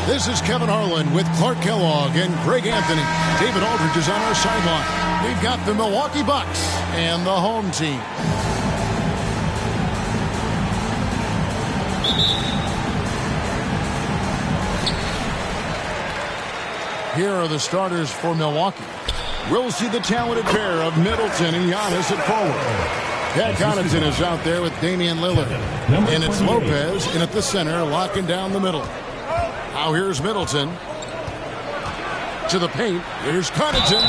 This is Kevin Harlan with Clark Kellogg and Greg Anthony. David Aldridge is on our sideline. We've got the Milwaukee Bucks and the home team. Here are the starters for Milwaukee. We'll see the talented pair of Middleton and Gilas at forward. Pat Connaughton is out there with Damian Lillard. And it's Lopez in at the center, locking down the middle. Now here's Middleton. To the paint. Here's Connaughton.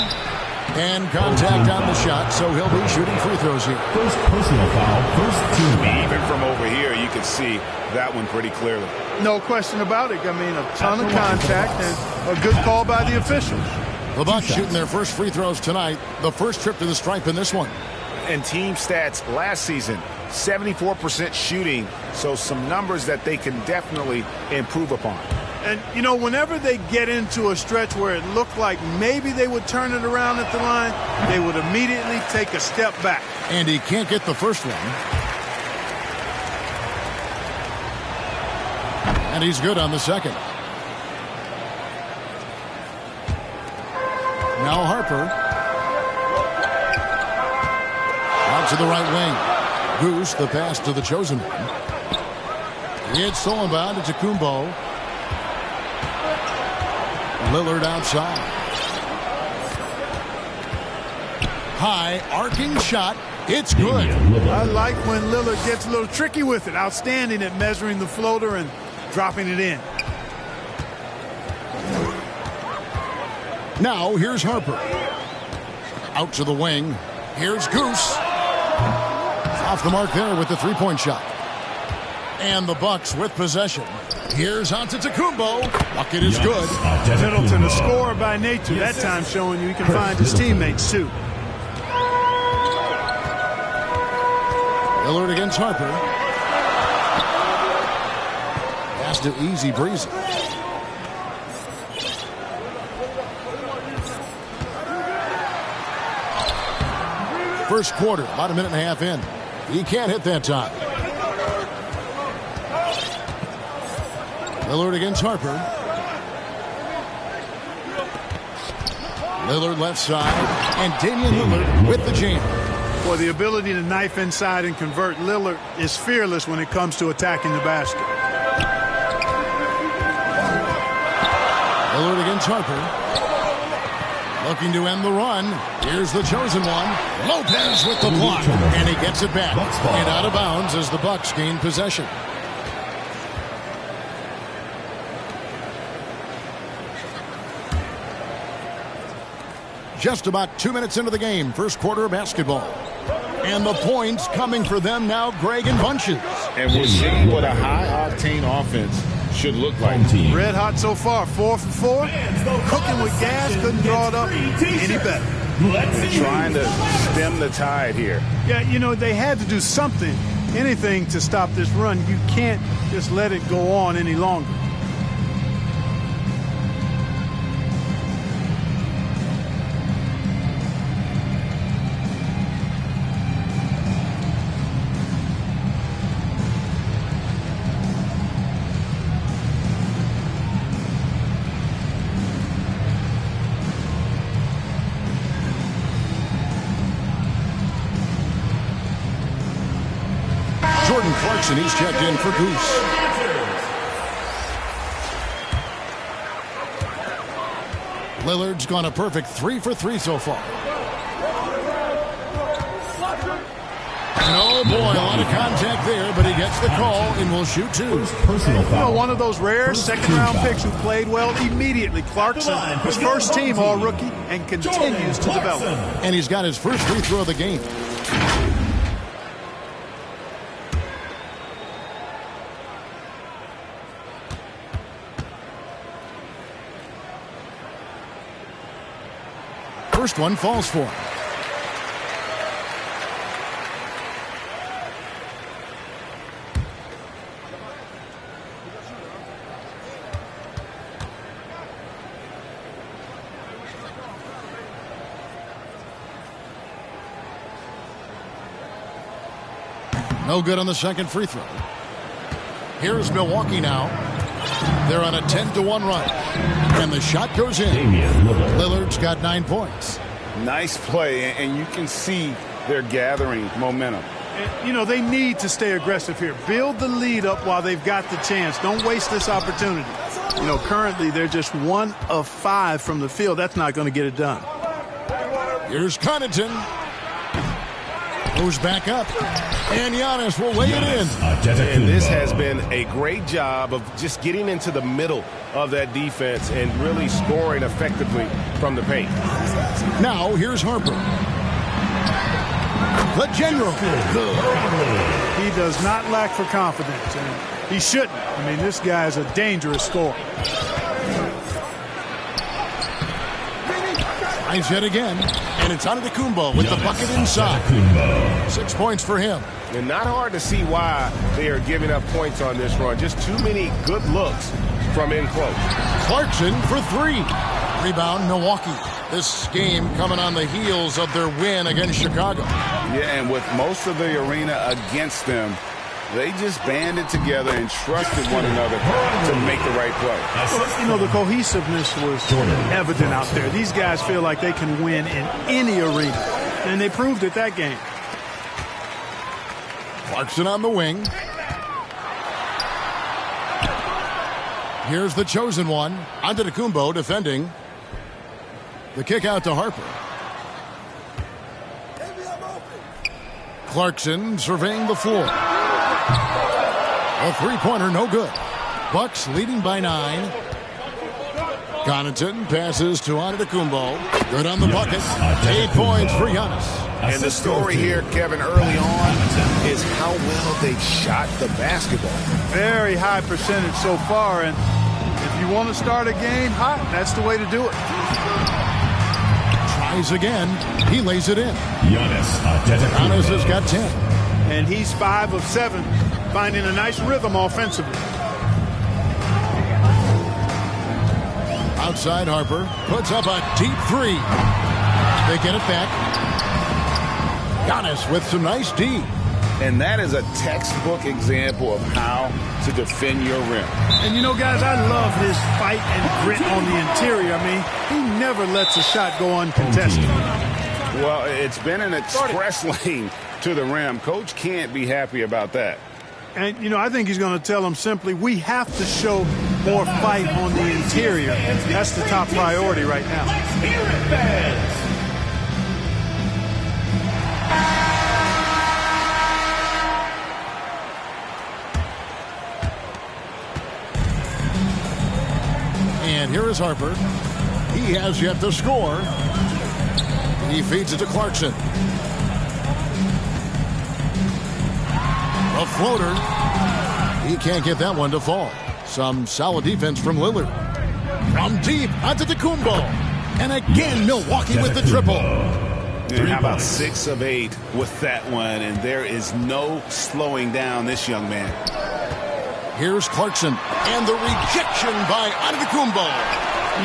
And contact on the shot, so he'll be shooting free throws here. First personal foul, first team. Even from over here, you can see that one pretty clearly. No question about it. I mean, a ton of contact and a good call by the officials. The Bucks shooting their first free throws tonight. The first trip to the stripe in this one. And team stats last season, 74% shooting, so some numbers that they can definitely improve upon. And, you know, whenever they get into a stretch where it looked like maybe they would turn it around at the line, they would immediately take a step back. And he can't get the first one. And he's good on the second. Now Harper. Out to the right wing. Goose, the pass to the chosen one. It's Solomon to Kumbo. Lillard outside. High, arcing shot. It's good. I like when Lillard gets a little tricky with it. Outstanding at measuring the floater and dropping it in. Now here's Harper. Out to the wing. Here's Goose. Off the mark there with the three-point shot. And the Bucks with possession. Here's Antetokounmpo. Bucket is good. Middleton, a scorer by nature. That time showing you he can find his teammates, too. Lillard against Harper. Pass to Easy Breezy. First quarter, about a minute and a half in. He can't hit that time. Lillard against Harper. Lillard left side. And Damian Lillard with the jam. Boy, the ability to knife inside and convert. Lillard is fearless when it comes to attacking the basket. Lillard against Harper. Looking to end the run. Here's the chosen one. Lopez with the block. And he gets it back. And out of bounds as the Bucks gain possession. Just about 2 minutes into the game. First quarter of basketball. And the points coming for them now, Greg, in bunches. And we're seeing what a high-octane offense should look like. Red hot so far, 4 for 4. Cooking with gas, couldn't draw it up any better. Trying to stem the tide here. Yeah, you know, they had to do something, anything to stop this run. You can't just let it go on any longer. Clarkson, he's checked in for Goose. Lillard's gone a perfect 3 for 3 so far. And oh boy, a lot of contact there, but he gets the call and will shoot two. Personal foul. You know, one of those rare second-round picks who played well immediately. Clarkson, his first team all-rookie, and continues to develop. And he's got his first free throw of the game. First one falls for him. No good on the second free throw. Here's Milwaukee now. They're on a 10-1 run. And the shot goes in. Lillard's got 9 points. Nice play, and you can see they're gathering momentum. And, you know, they need to stay aggressive here. Build the lead up while they've got the chance. Don't waste this opportunity. You know, currently they're just 1 of 5 from the field. That's not going to get it done. Here's Connaughton. Goes back up. And Giannis will lay it in. And this has been a great job of just getting into the middle of that defense and really scoring effectively from the paint. Now here's Harper. The general. He does not lack for confidence, and he shouldn't. I mean, this guy is a dangerous scorer. Tries yet again, and it's Antetokounmpo with the bucket inside. 6 points for him. And not hard to see why they are giving up points on this run. Just too many good looks from in close. Clarkson for 3. Rebound, Milwaukee. This game coming on the heels of their win against Chicago. Yeah, and with most of the arena against them, they just banded together and trusted one another to make the right play. You know, the cohesiveness was evident out there. These guys feel like they can win in any arena, and they proved it that game. Clarkson on the wing. Here's the chosen one. Antetokounmpo defending. The kick out to Harper. Clarkson surveying the floor. A three-pointer, no good. Bucks leading by 9. Connaughton passes to Antetokounmpo. Good on the bucket. 8 points for Giannis. And the story here, Kevin, early on is how well they've shot the basketball. Very high percentage so far, and if you want to start a game hot, that's the way to do it. Tries again. He lays it in. Giannis has got 10. And he's 5 of 7, finding a nice rhythm offensively. Outside Harper puts up a deep 3. They get it back. Giannis with some nice D. And that is a textbook example of how to defend your rim. And you know, guys, I love his fight and grit on the interior. I mean, he never lets a shot go uncontested. Well, it's been an express lane to the rim. Coach can't be happy about that. And, you know, I think he's going to tell them simply, we have to show more fight on the interior. That's the top priority right now. And here is Harper. He has yet to score. He feeds it to Clarkson. A floater. He can't get that one to fall. Some solid defense from Lillard. From deep, Antetokounmpo. And again, Milwaukee with the triple. And how about 6 of 8 with that one? And there is no slowing down this young man. Here's Clarkson. And the rejection by Antetokounmpo.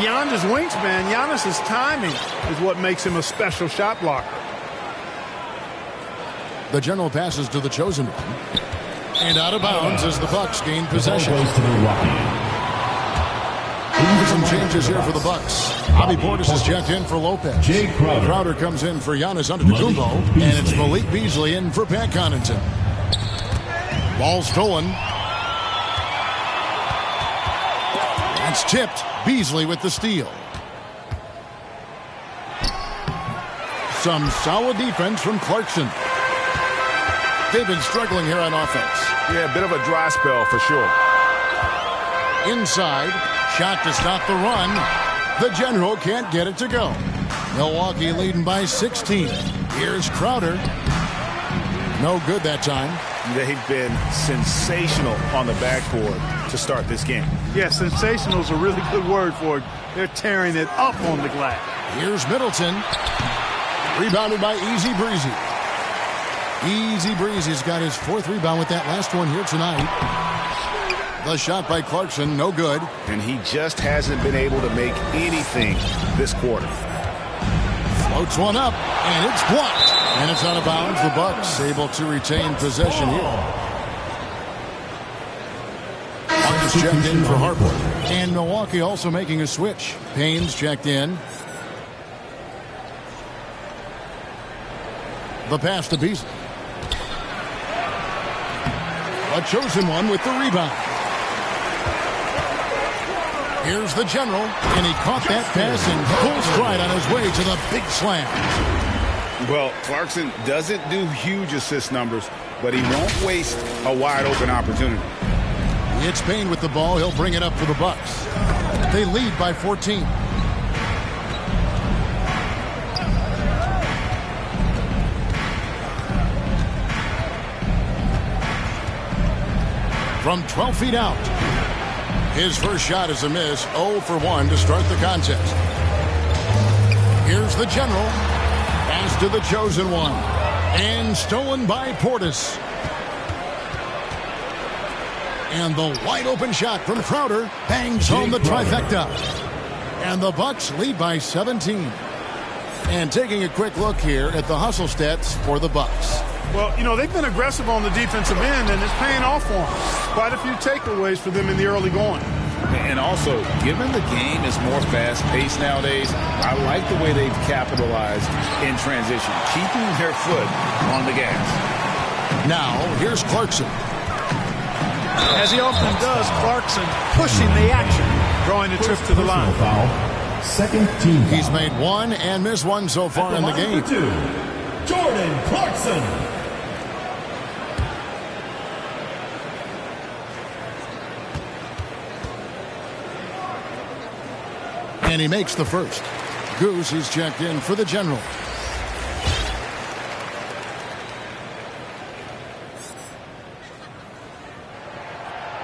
Beyond his wingspan, Giannis's timing is what makes him a special shot blocker. The general passes to the chosen one. And out of bounds as the Bucks gain possession. Some changes here for the Bucks. Bobby Portis is checked in for Lopez. Jay Crowder comes in for Giannis Antetokounmpo. And it's Malik Beasley in for Pat Connaughton. Ball stolen. That's tipped. Beasley with the steal. Some solid defense from Clarkson. They've been struggling here on offense. Yeah, a bit of a dry spell for sure. Inside. Shot to stop the run. The general can't get it to go. Milwaukee leading by 16. Here's Crowder. No good that time. They've been sensational on the backboard to start this game. Yeah, sensational is a really good word for it. They're tearing it up on the glass. Here's Middleton. Rebounded by Easy Breezy. Easy Breezy's got his 4th rebound with that last one here tonight. The shot by Clarkson, no good. And he just hasn't been able to make anything this quarter. Floats one up, and it's blocked. And it's out of bounds. The Bucks able to retain possession here. Marcus checked in for Harper. And Milwaukee also making a switch. Payne's checked in. The pass to Beasley. A chosen one with the rebound. Here's the general, and he caught that pass in full stride on his way to the big slam. Well, Clarkson doesn't do huge assist numbers, but he won't waste a wide-open opportunity. It's Payne with the ball. He'll bring it up for the Bucks. They lead by 14. From 12 feet out. His first shot is a miss. 0 for 1 to start the contest. Here's the general. Pass to the chosen one. And stolen by Portis. And the wide open shot from Crowder bangs home the trifecta. And the Bucks lead by 17. And taking a quick look here at the hustle stats for the Bucks. Well, you know, they've been aggressive on the defensive end, and it's paying off for them. Quite a few takeaways for them in the early going. And also, given the game is more fast-paced nowadays, I like the way they've capitalized in transition, keeping their foot on the gas. Now, here's Clarkson. As he often does, Clarkson pushing the action, drawing a trip to the line. Foul. Second team foul. He's made one and missed one so far in the game. For 2, Jordan Clarkson. And he makes the first. Goose is checked in for the general.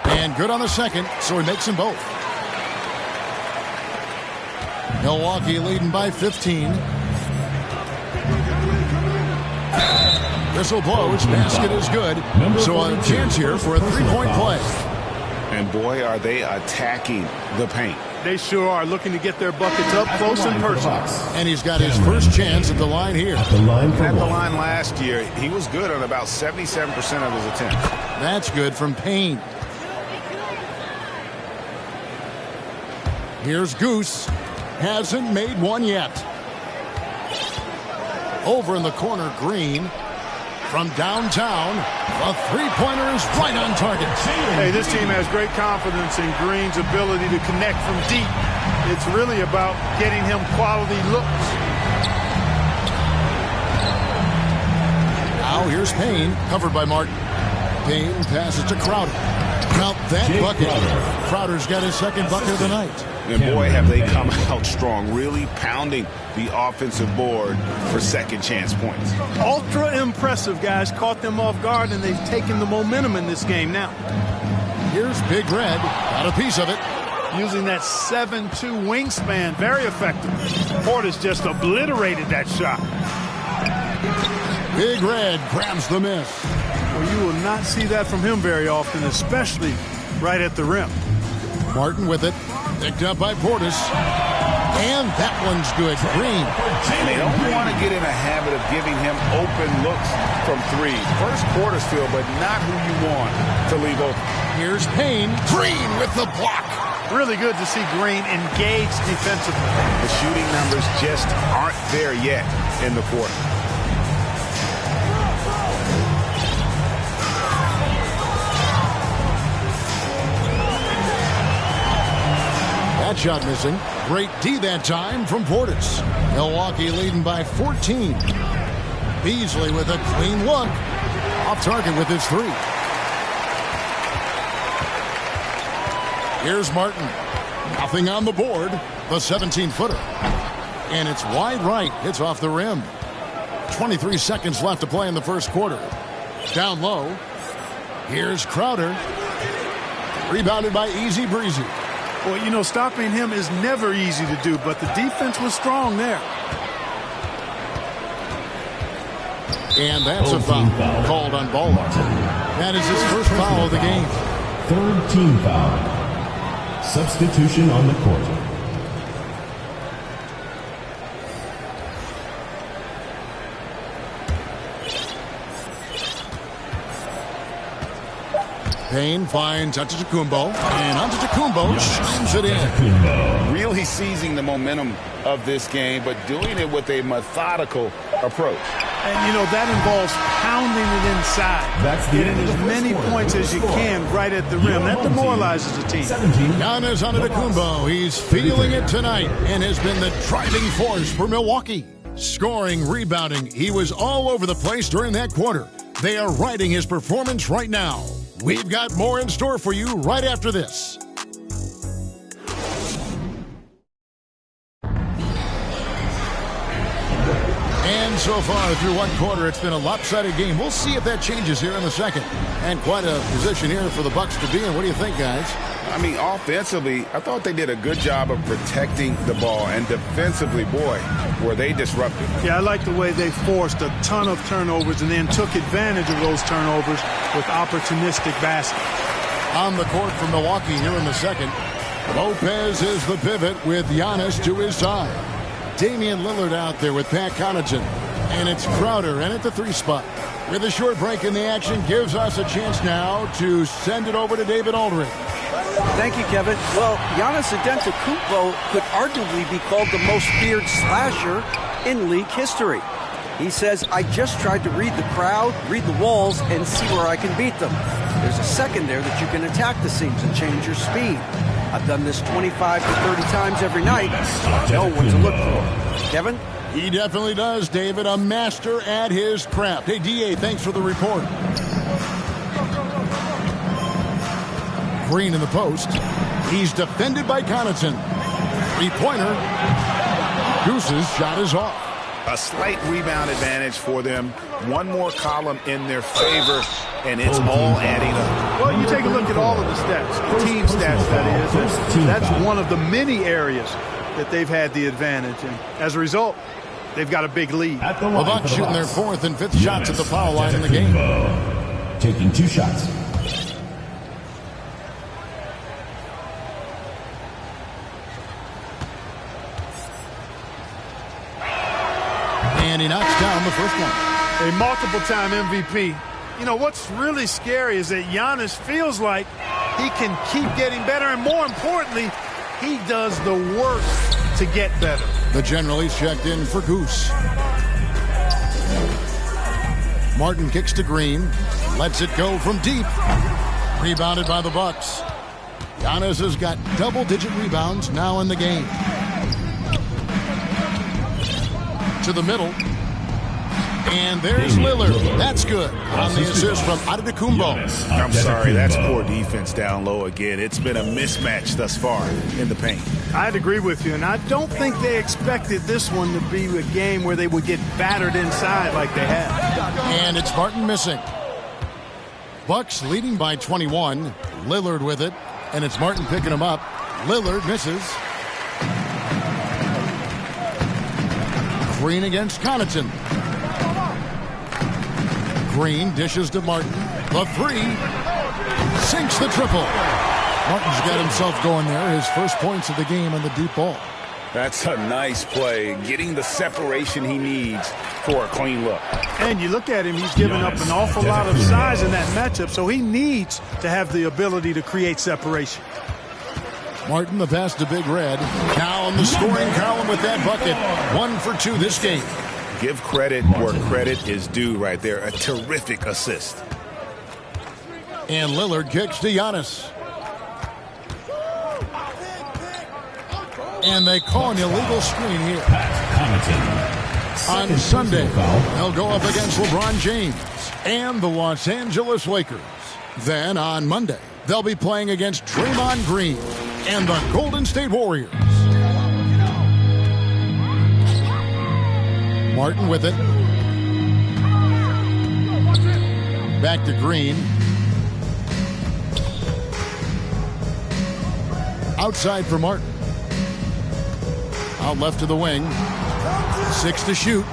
And good on the second, so he makes them both. Milwaukee leading by 15. Whistle blows, basket is good. So a chance here for a three-point play. And boy, are they attacking the paint. They sure are, looking to get their buckets up close and personal. And he's got his first chance at the line here. At the line last year, he was good on about 77% of his attempts. That's good from Payne. Here's Goose. Hasn't made one yet. Over in the corner, Green. From downtown, a three-pointer is right on target. Hey, this team has great confidence in Green's ability to connect from deep. It's really about getting him quality looks. Now here's Payne, covered by Martin. Payne passes to Crowder. Count that bucket. Crowder's got his second bucket of the night. And boy, have they come out strong, really pounding the offensive board for second chance points. Ultra impressive, guys. Caught them off guard, and they've taken the momentum in this game now. Here's Big Red. Got a piece of it. Using that 7'2" wingspan. Very effective. Portis just obliterated that shot. Big Red grabs the miss. Well, you will not see that from him very often, especially right at the rim. Martin with it. Picked up by Portis. And that one's good. Green. And they don't want to get in a habit of giving him open looks from three. First Portis field, but not who you want to leave open. Here's Payne. Green with the block. Really good to see Green engaged defensively. The shooting numbers just aren't there yet in the quarter. That shot missing. Great D that time from Portis. Milwaukee leading by 14. Beasley with a clean look. Off target with his three. Here's Martin. Nothing on the board. The 17-footer. And it's wide right. It's off the rim. 23 seconds left to play in the first quarter. Down low. Here's Crowder. Rebounded by Easy Breezy. Well, you know, stopping him is never easy to do, but the defense was strong there. And that's a foul called on Ball. That is his first foul of the game. Third team foul. Substitution on the court. Payne finds Antetokounmpo, and Antetokounmpo shines it in. Really seizing the momentum of this game, but doing it with a methodical approach. And, you know, that involves pounding it inside. Getting as many points as you can right at the rim. That demoralizes the team. Giannis Antetokounmpo, he's feeling it tonight and has been the driving force for Milwaukee. Scoring, rebounding, he was all over the place during that quarter. They are riding his performance right now. We've got more in store for you right after this. And so far through one quarter, it's been a lopsided game. We'll see if that changes here in the second. And quite a position here for the Bucks to be in. What do you think, guys? I mean, offensively, I thought they did a good job of protecting the ball. And defensively, boy, were they disruptive. Yeah, I like the way they forced a ton of turnovers and then took advantage of those turnovers with opportunistic baskets. On the court for Milwaukee here in the second, Lopez is the pivot with Giannis to his side. Damian Lillard out there with Pat Connaughton. And it's Crowder in at the 3 spot. With a short break in the action, gives us a chance now to send it over to David Aldridge. Thank you, Kevin. Well, Giannis Antetokounmpo could arguably be called the most feared slasher in league history. He says, I just tried to read the crowd, read the walls, and see where I can beat them. There's a second there that you can attack the seams and change your speed. I've done this 25 to 30 times every night, so I know what to look for. Kevin? He definitely does, David. A master at his craft. Hey, D.A., thanks for the report. Green in the post. He's defended by Connaughton. 3-pointer. Goose's shot is off. A slight rebound advantage for them. One more column in their favor, and it's all adding up. Well, you take a look at all of the stats, the team stats, that is. That's one of the many areas that they've had the advantage. And as a result, they've got a big lead. The Bucks shooting their 4th and 5th shots at the foul line in the game. Taking 2 shots. And he knocks down the first one. A multiple-time MVP. You know, what's really scary is that Giannis feels like he can keep getting better, and more importantly, he does the work to get better. The general is checked in for Goose. Martin kicks to Green. Lets it go from deep. Rebounded by the Bucks. Giannis has got double-digit rebounds now in the game. To the middle. And there's Lillard. That's good. On the assist from Antetokounmpo. I'm sorry, that's poor defense down low again. It's been a mismatch thus far in the paint. I'd agree with you, and I don't think they expected this one to be a game where they would get battered inside like they have. And it's Martin missing. Bucks leading by 21. Lillard with it, and it's Martin picking him up. Lillard misses. Green against Connaughton. Green dishes to Martin. The 3. Sinks the triple. Martin's got himself going there. His first points of the game on the deep ball. That's a nice play. Getting the separation he needs for a clean look. And you look at him, he's given up an awful lot of size in that matchup, so he needs to have the ability to create separation. Martin, the pass to Big Red. Now in the scoring column with that bucket. 1 for 2 this game. Give credit where credit is due right there. A terrific assist. And Lillard kicks to Giannis. And they call an illegal screen here. On Sunday, they'll go up against LeBron James and the Los Angeles Lakers. Then on Monday, they'll be playing against Draymond Green and the Golden State Warriors. Martin with it. Back to Green. Outside for Martin. Out left to the wing. 6 to shoot.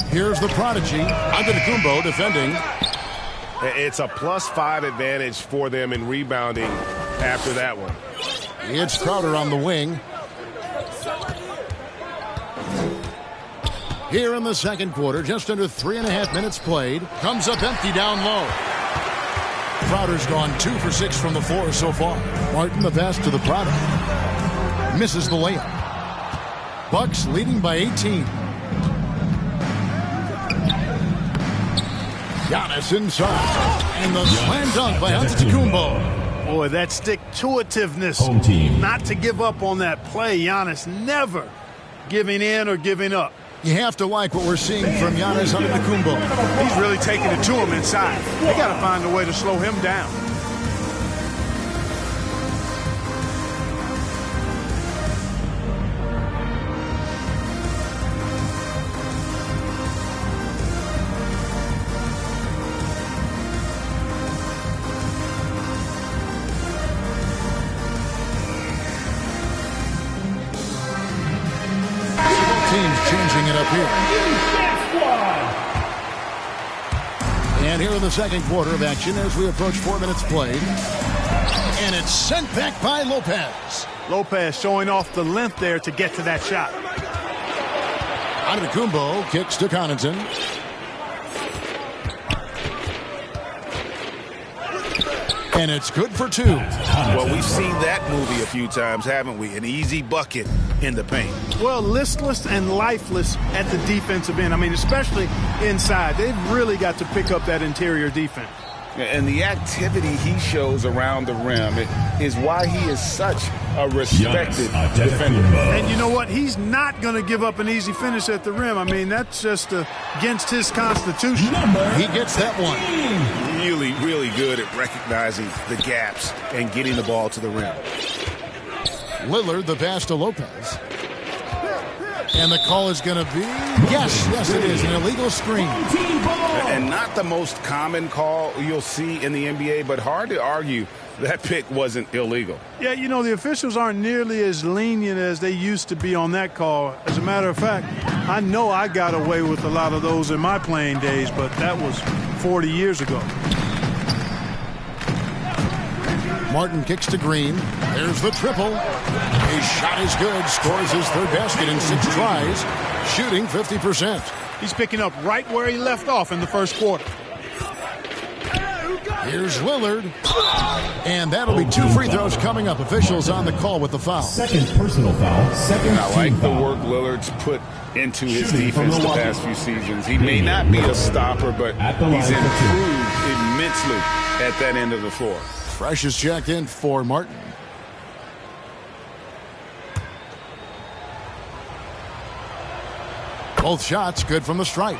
Here's the prodigy. Antetokounmpo defending. It's a +5 advantage for them in rebounding after that one. It's Crowder on the wing. Here in the second quarter, just under 3.5 minutes played. Comes up empty down low. Crowder's gone 2 for 6 from the floor so far. Martin the pass to the product. Misses the layup. Bucks leading by 18. Giannis inside. And the slam dunk by Antetokounmpo. Boy, that stick-to-itiveness. Home team. Not to give up on that play. Giannis never giving in or giving up. You have to like what we're seeing from Giannis Antetokounmpo. He's really taking it to him inside. They got to find a way to slow him down. Changing it up here. And here in the second quarter of action as we approach 4 minutes played. And it's sent back by Lopez. Lopez showing off the length there to get to that shot. Antetokounmpo kicks to Connaughton. And it's good for 2. Well, we've seen that movie a few times, haven't we? An easy bucket in the paint. Well, listless and lifeless at the defensive end. I mean, especially inside. They've really got to pick up that interior defense. And the activity he shows around the rim is why he is such a respected defender. And you know what? He's not going to give up an easy finish at the rim. I mean, that's just against his constitution. He gets that one. Really, really good at recognizing the gaps and getting the ball to the rim. Lillard the pass to Lopez. And the call is going to be, yes, it is, an illegal screen. And not the most common call you'll see in the NBA, but hard to argue that pick wasn't illegal. Yeah, you know, the officials aren't nearly as lenient as they used to be on that call. As a matter of fact, I know I got away with a lot of those in my playing days, but that was 40 years ago. Martin kicks to Green. There's the triple. His shot is good. Scores his third basket in 6 tries. Shooting 50%. He's picking up right where he left off in the first quarter. Here's Lillard. And that'll be 2 free throws coming up. Officials on the call with the foul. Second personal foul. Second I like the work Lillard's put into his defense the past few seasons. He may not be a stopper, but he's improved immensely at that end of the floor. Fresh is checked in for Martin. Both shots good from the stripe.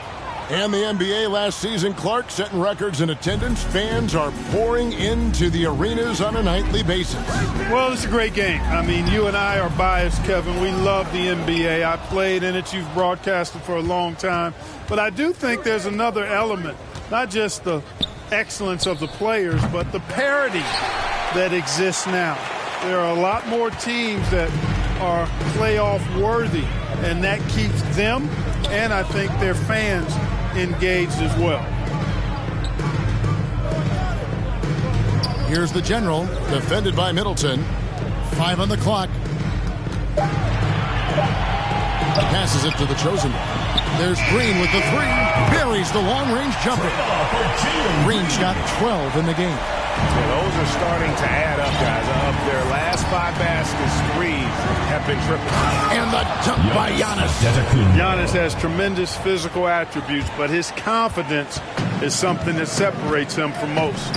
And the NBA last season, Clark setting records in attendance. Fans are pouring into the arenas on a nightly basis. Well, it's a great game. I mean, you and I are biased, Kevin. We love the NBA. I played in it. You've broadcasted for a long time. But I do think there's another element, not just the excellence of the players, but the parity that exists now. There are a lot more teams that are playoff worthy, and that keeps them and I think their fans engaged as well. Here's the general, defended by Middleton. 5 on the clock. Passes it to the chosen one. There's Green with the 3. Buries the long-range jumper. Green's got 12 in the game. Well, those are starting to add up, guys. Of their last 5 baskets, 3 have been triple. And the dunk by Giannis. Giannis has tremendous physical attributes, but his confidence is something that separates him from most.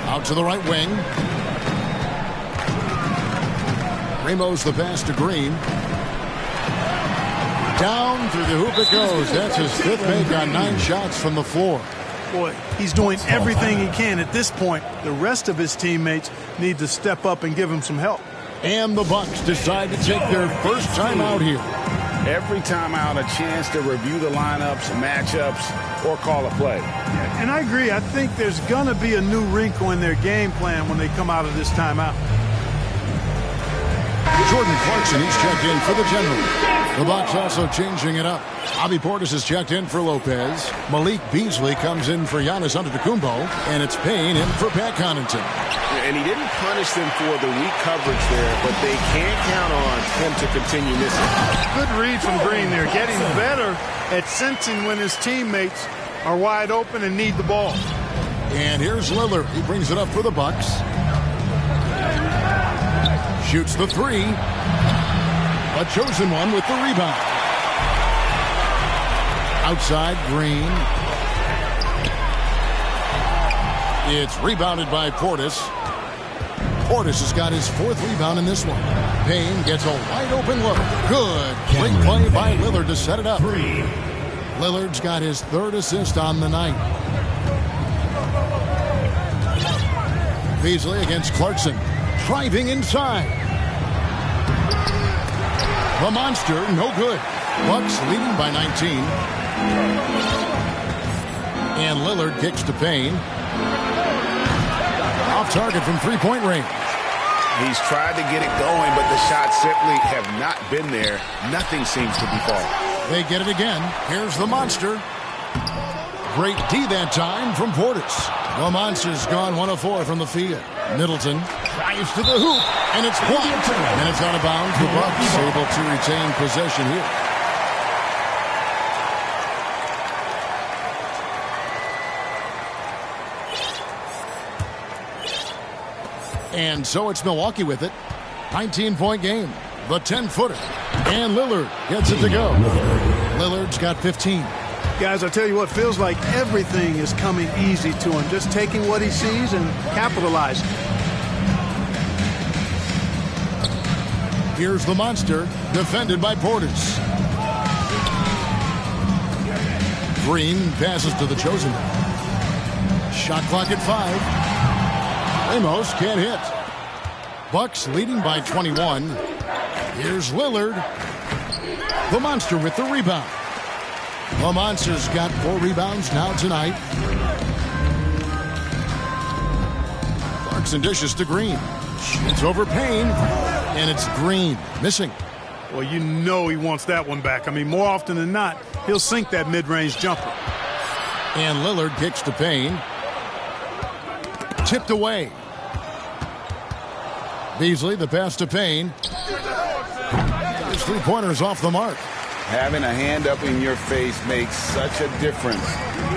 Out to the right wing. Ramos the pass to Green. Down through the hoop it goes. That's his 5th make on 9 shots from the floor. Boy, he's doing everything he can. At this point, the rest of his teammates need to step up and give him some help. And the Bucks decide to take their first time out here. Every time out, a chance to review the lineups, matchups, or call a play. And I agree. I think there's going to be a new wrinkle in their game plan when they come out of this timeout. Jordan Clarkson, he's checked in for the General. The Bucks also changing it up. Bobby Portis is checked in for Lopez. Malik Beasley comes in for Giannis Antetokounmpo. And it's Payne in for Pat Connaughton. And he didn't punish them for the weak coverage there, but they can't count on him to continue missing. Good read from Green there, getting better at sensing when his teammates are wide open and need the ball. And here's Lillard. He brings it up for the Bucks. Shoots the three. A chosen one with the rebound. Outside, Green. It's rebounded by Portis. Portis has got his 4th rebound in this one. Payne gets a wide open look. Good. Great play by Lillard to set it up. Lillard's got his 3rd assist on the night. Beasley against Clarkson. Driving inside. The monster, no good. Bucks leading by 19. And Lillard kicks to Payne. Off target from three-point range. He's tried to get it going, but the shots simply have not been there. Nothing seems to be falling. They get it again. Here's the monster. Great D that time from Portis. The monster's gone 1 of 4 from the field. Middleton drives to the hoop, and it's blocked. And it's out of bounds. The Bucks able to retain possession here. And so it's Milwaukee with it. 19-point game. The 10-footer. And Lillard gets it to go. Lillard's got 15. Guys, I tell you what, feels like everything is coming easy to him. Just taking what he sees and capitalizing. Here's the monster, defended by Portis. Green passes to the chosen one. Shot clock at 5. Ramos can't hit. Bucks leading by 21. Here's Lillard. The monster with the rebound. The monster's got 4 rebounds now tonight. Clarkson dishes to Green. It's over Payne. And it's Green missing. Well, you know he wants that one back. I mean, more often than not, he'll sink that mid-range jumper. And Lillard kicks to Payne. Tipped away. Beasley, the pass to Payne. His 3-pointers off the mark. Having a hand up in your face makes such a difference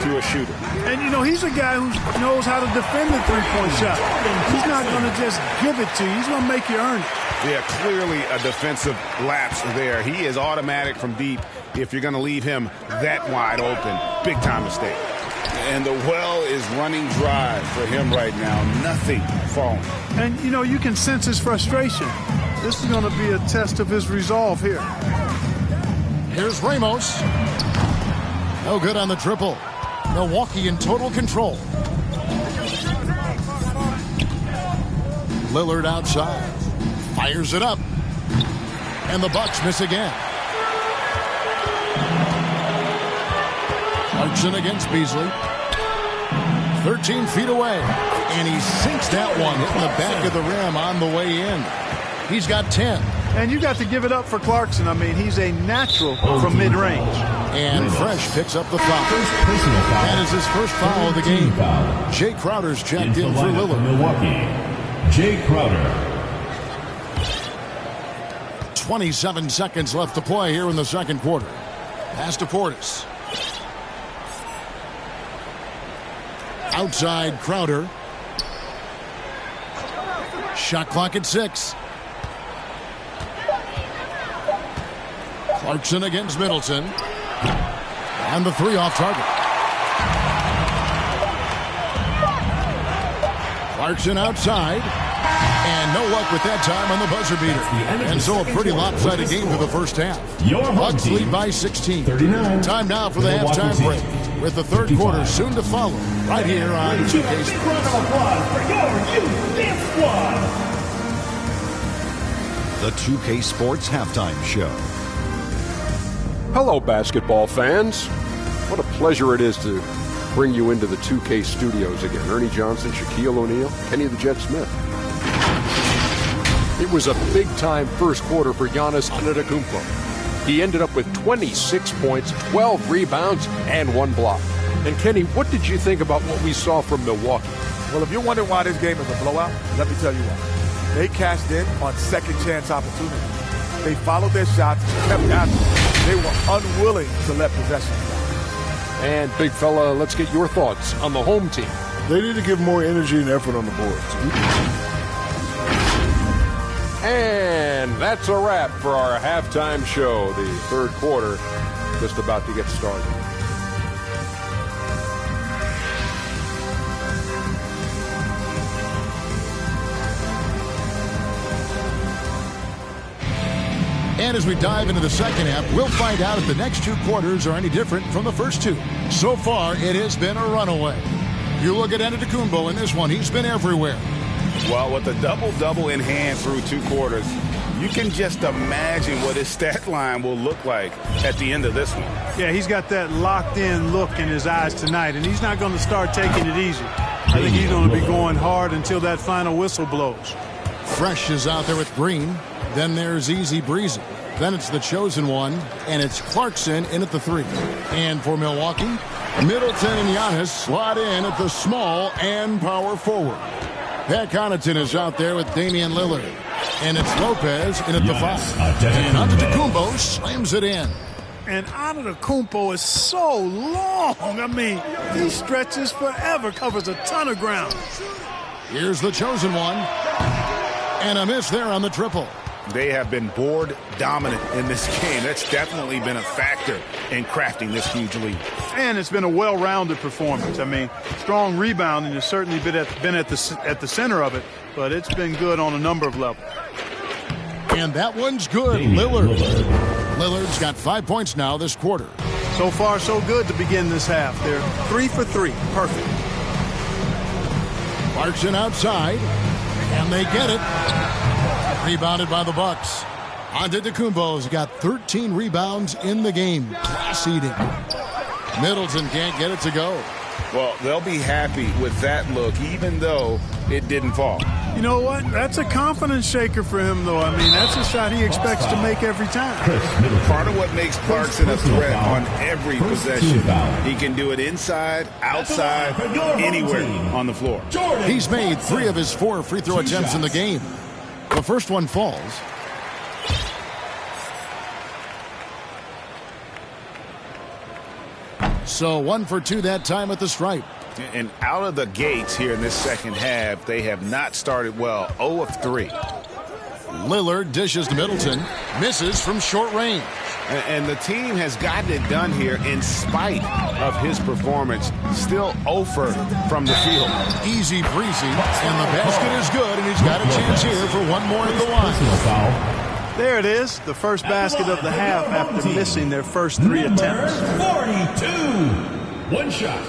to a shooter. And, you know, he's a guy who knows how to defend the three-point shot. He's not going to just give it to you. He's going to make you earn it. Yeah, clearly a defensive lapse there. He is automatic from deep if you're going to leave him that wide open. Big-time mistake. And the well is running dry for him right now. Nothing falling. And, you know, you can sense his frustration. This is going to be a test of his resolve here. Here's Ramos. No good on the triple. Milwaukee in total control. Lillard outside. Fires it up. And the Bucks miss again. Clarkson against Beasley. 13 feet away. And he sinks that one, hitting the back of the rim on the way in. He's got 10. And you got to give it up for Clarkson. I mean, he's a natural from mid-range. And Fresh picks up the foul. That is his first foul of the game. Jay Crowder's checked in for Lillard. Milwaukee, Jay Crowder. 27 seconds left to play here in the second quarter. Pass to Portis. Outside Crowder. Shot clock at 6. Clarkson against Middleton. And the 3 off target. Clarkson outside. And no luck with that time on the buzzer beater. And so a pretty lopsided game for the first half. Bucks lead by 16. Time now for the halftime break, with the third quarter soon to follow, right here on 2K Sports. The 2K Sports Halftime Show. Hello, basketball fans. What a pleasure it is to bring you into the 2K studios again. Ernie Johnson, Shaquille O'Neal, Kenny the Jet Smith. It was a big-time first quarter for Giannis Antetokounmpo. He ended up with 26 points, 12 rebounds, and 1 block. And Kenny, what did you think about what we saw from Milwaukee? Well, if you're wondering why this game is a blowout, let me tell you why. They cashed in on second-chance opportunities. They followed their shots and kept after them. They were unwilling to let possession go. And, big fella, let's get your thoughts on the home team. They need to give more energy and effort on the boards. And that's a wrap for our halftime show. The third quarter just about to get started. And as we dive into the second half, we'll find out if the next 2 quarters are any different from the first 2. So far, it has been a runaway. You look at Antetokounmpo in this one, he's been everywhere. Well, with a double-double in hand through 2 quarters, you can just imagine what his stat line will look like at the end of this one. Yeah, he's got that locked-in look in his eyes tonight, and he's not going to start taking it easy. I think he's going to be going hard until that final whistle blows. Fresh is out there with Green. Then there's Easy Breezy. Then it's the chosen one, and it's Clarkson in at the 3. And for Milwaukee, Middleton and Giannis slot in at the small and power forward. Pat Connaughton is out there with Damian Lillard. And it's Lopez in at the 5. And Antetokounmpo slams it in. And Antetokounmpo is so long. I mean, he stretches forever, covers a ton of ground. Here's the chosen one. And a miss there on the triple. They have been board dominant in this game. That's definitely been a factor in crafting this huge lead. And it's been a well-rounded performance. I mean, strong rebounding has certainly been at the center of it, but it's been good on a number of levels. And that one's good. Lillard's got 5 points now this quarter. So far, so good to begin this half. They're 3 for 3. Perfect. Clarkson outside, and they get it. Rebounded by the Bucks. Antetokounmpo's got 13 rebounds in the game. Class eating. Middleton can't get it to go. Well, they'll be happy with that look, even though it didn't fall. You know what? That's a confidence shaker for him, though. I mean, that's a shot he expects to make every time. Part of what makes Clarkson a threat on every possession. He can do it inside, outside, anywhere on the floor. He's made 3 of his 4 free throw attempts in the game. The first one falls. So 1 for 2 that time at the stripe. And out of the gates here in this second half, they have not started well. 0 of 3. Lillard dishes to Middleton. Misses from short range. And the team has gotten it done here in spite of his performance. Still 0 from the field. Easy breezy. And the basket is good, and he's got a chance here for one more at the line. There it is, the first basket of the half after missing their first 3 attempts. 42. One shot.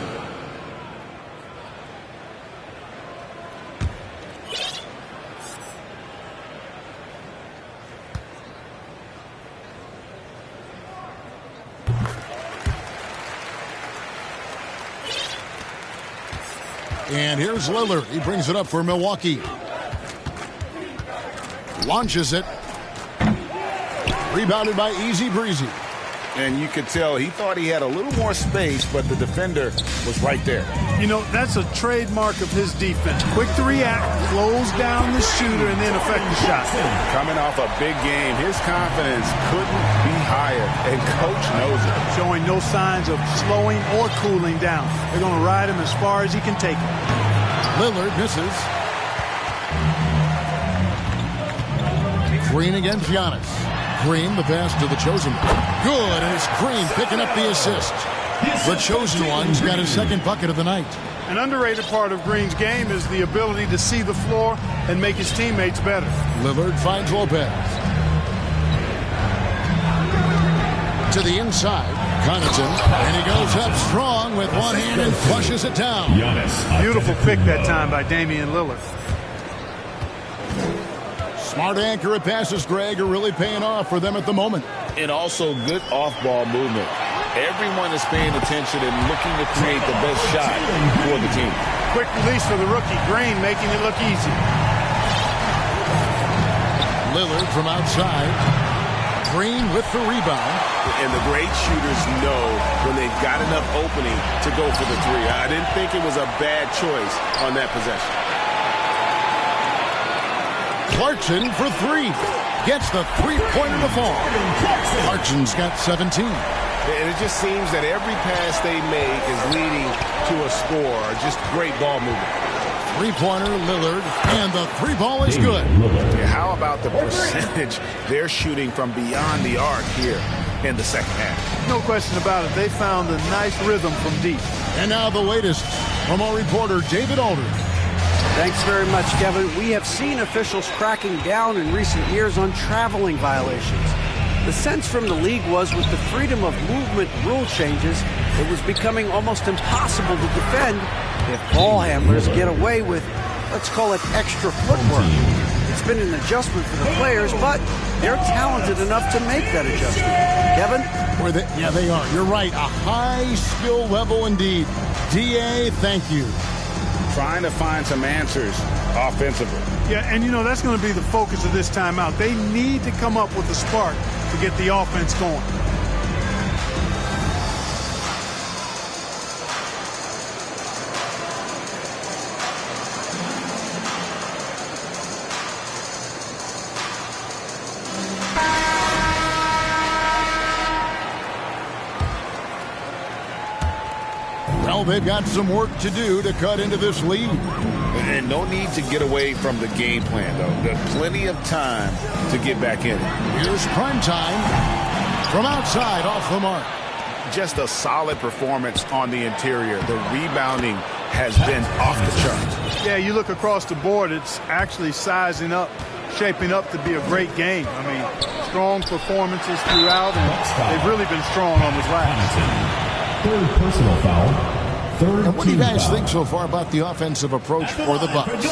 And here's Lillard. He brings it up for Milwaukee. Launches it. Rebounded by Easy Breezy. And you could tell he thought he had a little more space, but the defender was right there. You know, that's a trademark of his defense. Quick to react, close down the shooter, and then affect the shot. Coming off a big game, his confidence couldn't be higher, and Coach knows it. Showing no signs of slowing or cooling down. They're going to ride him as far as he can take it. Lillard misses. Green against Giannis. Green, the pass to the chosen one. Good, and it's Green picking up the assist. The chosen one's got his second bucket of the night. An underrated part of Green's game is the ability to see the floor and make his teammates better. Lillard finds Lopez. To the inside, Connaughton, and he goes up strong with one hand and flushes it down. Beautiful pick that time by Damian Lillard. Smart accurate passes, Greg, are really paying off for them at the moment. And also good off-ball movement. Everyone is paying attention and looking to create the best shot for the team. Quick release for the rookie, Green, making it look easy. Lillard from outside. Green with the rebound. And the great shooters know when they've got enough opening to go for the three. I didn't think it was a bad choice on that possession. Clarkson for three. Gets the three-pointer to fall. Clarkson's got 17. And it just seems that every pass they make is leading to a score. Just great ball movement. Three-pointer, Lillard, and the three ball is good. Yeah, how about the percentage they're shooting from beyond the arc here in the second half? No question about it. They found a nice rhythm from deep. And now the latest from our reporter, David Aldridge. Thanks very much, Kevin. We have seen officials cracking down in recent years on traveling violations. The sense from the league was with the freedom of movement rule changes, it was becoming almost impossible to defend if ball handlers get away with, let's call it, extra footwork. It's been an adjustment for the players, but they're talented enough to make that adjustment. Kevin? Yeah, they are. You're right. A high skill level indeed. DA, thank you. Trying to find some answers offensively. Yeah, and that's going to be the focus of this timeout. They need to come up with a spark to get the offense going. Well, they've got some work to do to cut into this lead. And no need to get away from the game plan, though. There's plenty of time to get back in it. Here's prime time from outside off the mark. Just a solid performance on the interior. The rebounding has been off the charts. Yeah, you look across the board, it's actually sizing up, shaping up to be a great game. I mean, strong performances throughout, and they've really been strong on this last. Third personal foul. And what do you guys think so far about the offensive approach for the Bucks?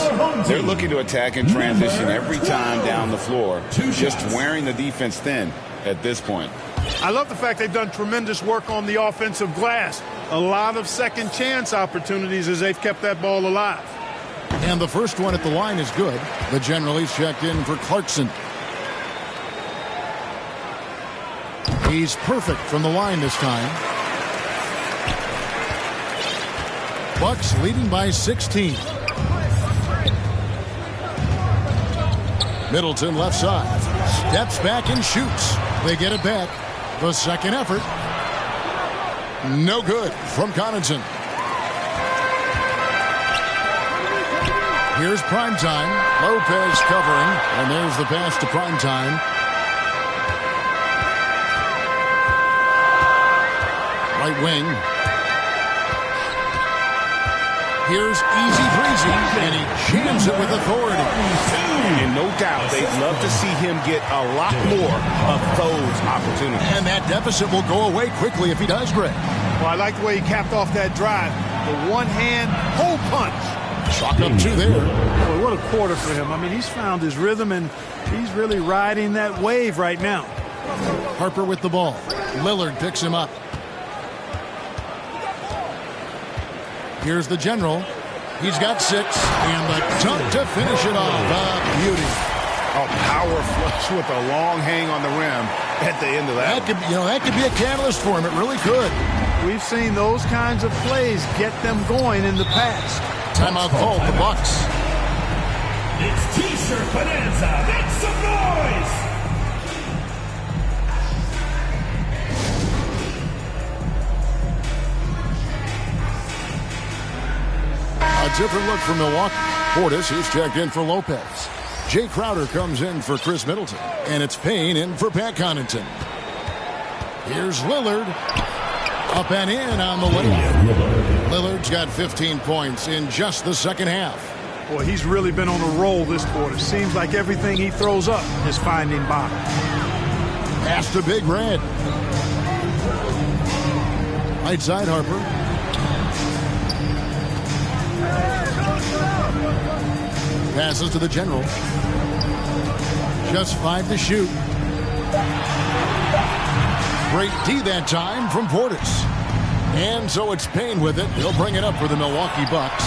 They're looking to attack and transition every time down the floor, just wearing the defense thin at this point. I love the fact they've done tremendous work on the offensive glass. A lot of second chance opportunities as they've kept that ball alive. And the first one at the line is good. The generally's checked in for Clarkson. He's perfect from the line this time. Bucks leading by 16. Middleton left side. Steps back and shoots. They get it back. The second effort. No good from Connaughton. Here's Primetime. Lopez covering. And there's the pass to Primetime. Right wing. Here's Easy Breezy, and he jams it with authority. And no doubt, they'd love to see him get a lot more of those opportunities. And that deficit will go away quickly if he does, Greg. Well, I like the way he capped off that drive. The one-hand hole punch. Chalk up two there. Boy, what a quarter for him. I mean, he's found his rhythm, and he's really riding that wave right now. Harper with the ball. Lillard picks him up. Here's the general. He's got 6, and the dunk to finish it off. Beauty. A power flush with a long hang on the rim at the end of that. That could be a catalyst for him. It really could. We've seen those kinds of plays get them going in the past. Timeout called the Bucks. It's T-shirt bonanza. Make some noise. A different look from Milwaukee. Portis is checked in for Lopez. Jay Crowder comes in for Chris Middleton. And it's Payne in for Pat Connaughton. Here's Lillard. Up and in on the layup. Lillard's got 15 points in just the second half. Boy, he's really been on a roll this quarter. Seems like everything he throws up is finding bottom. Pass to Big Red. Right side, Harper. Passes to the general. Just 5 to shoot. Great D that time from Portis. And so it's Payne with it. He'll bring it up for the Milwaukee Bucks.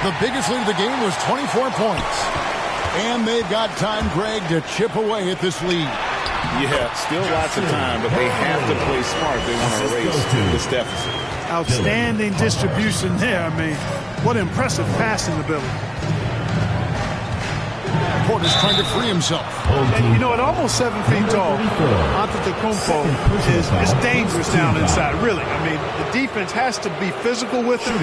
The biggest lead of the game was 24 points. And they've got time, Greg, to chip away at this lead. Yeah, still lots of time, but they have to play smart if they want to erase this deficit. Outstanding distribution there. I mean, what impressive passing ability. Portis trying to free himself. And you know, at almost 7 feet tall, Antetokounmpo is dangerous down inside, really. I mean, the defense has to be physical with him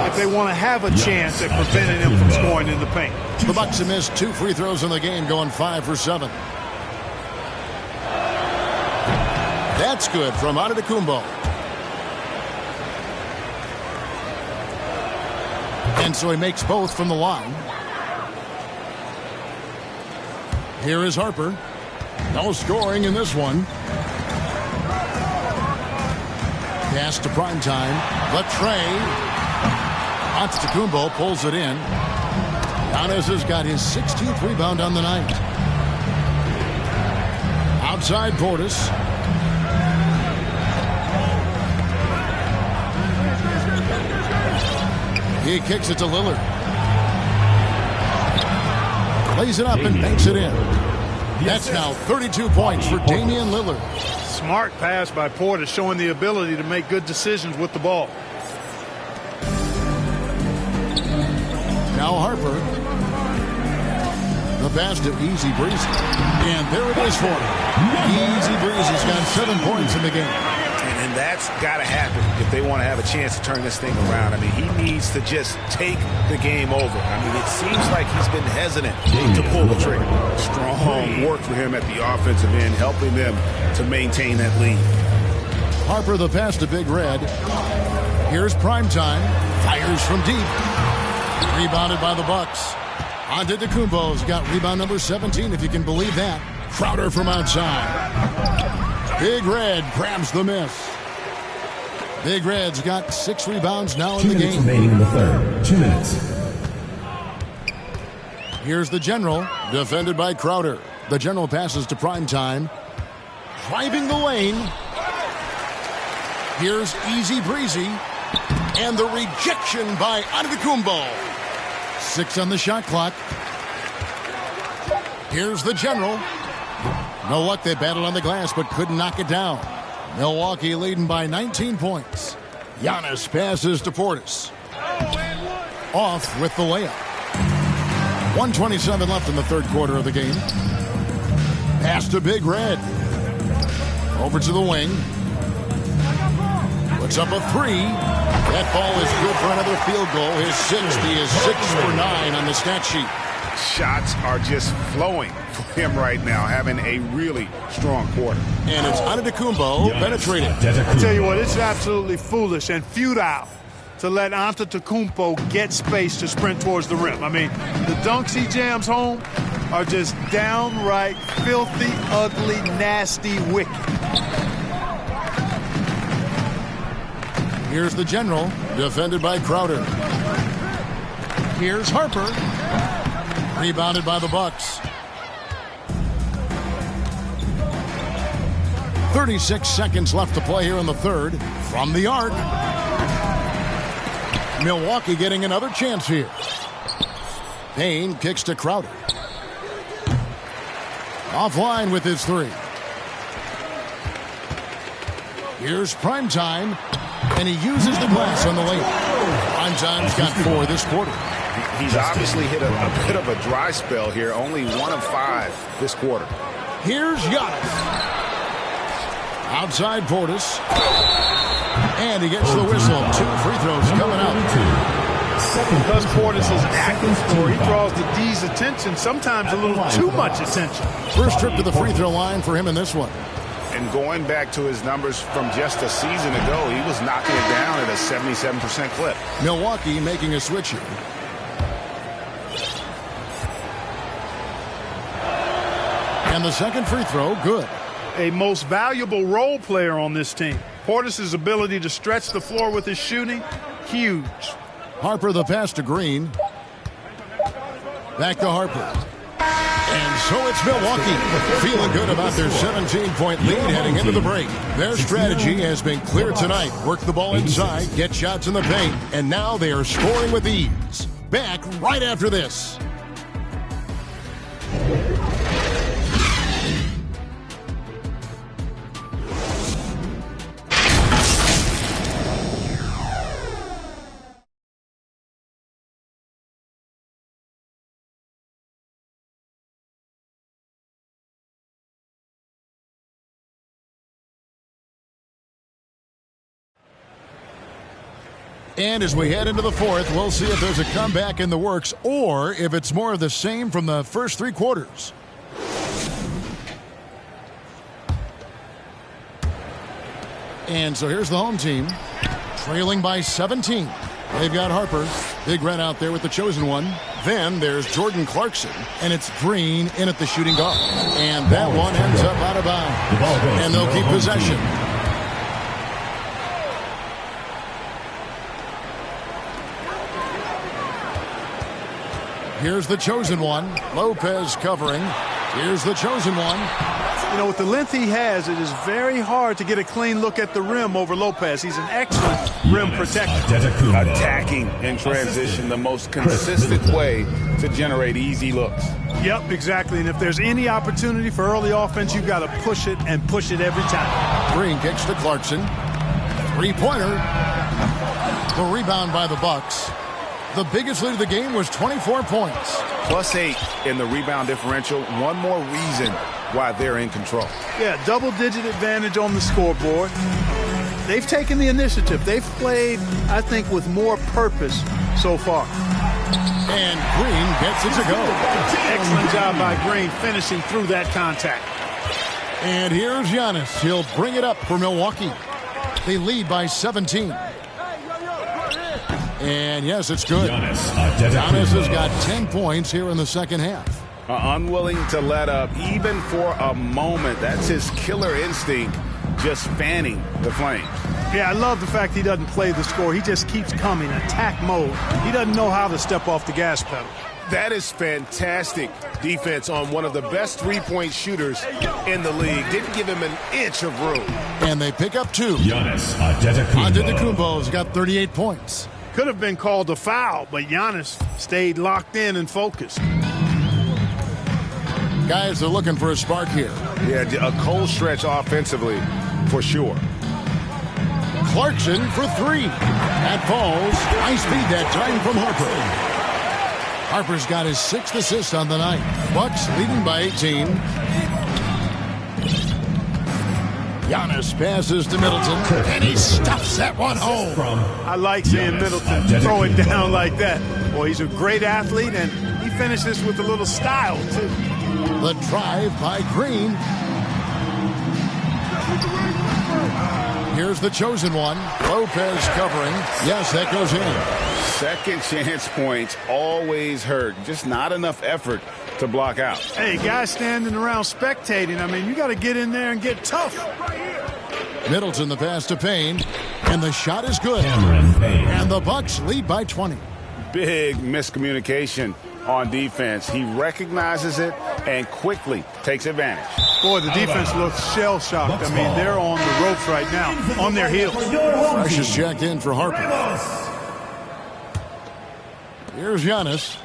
if they want to have a chance at preventing him from scoring in the paint. The Bucks have missed 2 free throws in the game, going 5 for 7. That's good from Antetokounmpo. And so he makes both from the line. Here is Harper. No scoring in this one. Pass to primetime. Latrey. Antetokounmpo pulls it in. Gilas has got his 16th rebound on the night. Outside Portis. He kicks it to Lillard. Lays it up and banks it in. That's now 32 points for Damian Lillard. Smart pass by Portis, showing the ability to make good decisions with the ball. Now Harper. The pass to Easy Breezy. And there it is for him. Easy Breezy's got 7 points in the game. And that's got to happen if they want to have a chance to turn this thing around. I mean, he needs to just take the game over. I mean, it seems like he's been hesitant to pull the trigger. Strong work for him at the offensive end, helping them to maintain that lead. Harper the pass to Big Red. Here's primetime. Fires from deep. Rebounded by the Bucks. Antetokounmpo's got rebound number 17, if you can believe that. Crowder from outside. Big Red grabs the miss. Big Red's got 6 rebounds now in the game. 2 minutes remaining in the third. 2 minutes. Here's the General, defended by Crowder. The General passes to primetime. Driving the lane. Here's Easy Breezy. And the rejection by Antetokounmpo. 6 on the shot clock. Here's the General. No luck, they battled on the glass but couldn't knock it down. Milwaukee leading by 19 points. Giannis passes to Portis. Off with the layup. 1:27 left in the third quarter of the game. Pass to Big Red. Over to the wing. Puts up a 3. That ball is good for another field goal. His 6th. He is 6 for 9 on the stat sheet. Shots are just flowing for him right now, having a really strong quarter. And it's Antetokounmpo penetrating. I tell you what, it's absolutely foolish and futile to let Antetokounmpo get space to sprint towards the rim. I mean, the dunks he jams home are just downright filthy, ugly, nasty, wicked. Here's the General, defended by Crowder. Here's Harper. Rebounded by the Bucks. 36 seconds left to play here in the third. From the arc. Milwaukee getting another chance here. Payne kicks to Crowder. Offline with his 3. Here's primetime. And he uses the glass on the lane. Primetime's got 4 this quarter. He's obviously hit a bit of a dry spell here. Only 1 of 5 this quarter. Here's Gilas. Outside Portis. And he gets the whistle. 2 free throws coming out. Because Portis is an active scorer, he draws the D's attention, sometimes a little too much attention. First trip to the free throw line for him in this one. And going back to his numbers from just a season ago, he was knocking it down at a 77% clip. Milwaukee making a switch here. And the second free throw, good. A most valuable role player on this team. Portis' ability to stretch the floor with his shooting, huge. Harper the pass to Green. Back to Harper. And so it's Milwaukee feeling good about their 17-point lead heading into the break. Their strategy has been clear tonight. Work the ball inside, get shots in the paint, and now they are scoring with ease. Back right after this. And as we head into the fourth, we'll see if there's a comeback in the works or if it's more of the same from the first three quarters. And so here's the home team, trailing by 17. They've got Harper, Big Red out there with the chosen one. Then there's Jordan Clarkson, and it's Green in at the shooting guard. And that one ends up out of bounds. And they'll keep possession. Here's the chosen one. Lopez covering. Here's the chosen one. You know, with the length he has, it is very hard to get a clean look at the rim over Lopez. He's an excellent rim protector. Attacking in transition, the most consistent way to generate easy looks. Yep, exactly. And if there's any opportunity for early offense, you've got to push it and push it every time. Green kicks to Clarkson. Three-pointer. The rebound by the Bucks. The biggest lead of the game was 24 points. +8 in the rebound differential. One more reason why they're in control. Yeah, double-digit advantage on the scoreboard. They've taken the initiative. They've played, I think, with more purpose so far. And Green gets it to go. Excellent job by Green finishing through that contact. And here's Giannis. He'll bring it up for Milwaukee. They lead by 17. And yes, it's good. Giannis has got 10 points here in the second half. Unwilling to let up even for a moment. That's his killer instinct, just fanning the flames. Yeah, I love the fact he doesn't play the score. He just keeps coming, attack mode. He doesn't know how to step off the gas pedal. That is fantastic defense on one of the best three-point shooters in the league. Didn't give him an inch of room. And they pick up two. Giannis Antetokounmpo's got 38 points. Could have been called a foul, but Giannis stayed locked in and focused. Guys are looking for a spark here. Yeah, a cold stretch offensively for sure. Clarkson for three. That falls. High speed that time from Harper. Harper's got his 6th assist on the night. Bucks leading by 18. Giannis passes to Middleton, and he stuffs that one home. I like seeing Middleton throw it down like that. Boy, he's a great athlete, and he finishes with a little style, too. The drive by Green. Here's the chosen one. Lopez covering. Yes, that goes in. Second chance points always hurt. Just not enough effort to block out. Hey, guys standing around spectating, I mean, you got to get in there and get tough. Middleton the pass to Payne, and the shot is good. And the Bucks lead by 20. Big miscommunication on defense. He recognizes it and quickly takes advantage. Boy, the defense looks shell-shocked. I mean, they're on the ropes right now, on their heels. Fresh is jacked in for Harper. Here's Giannis.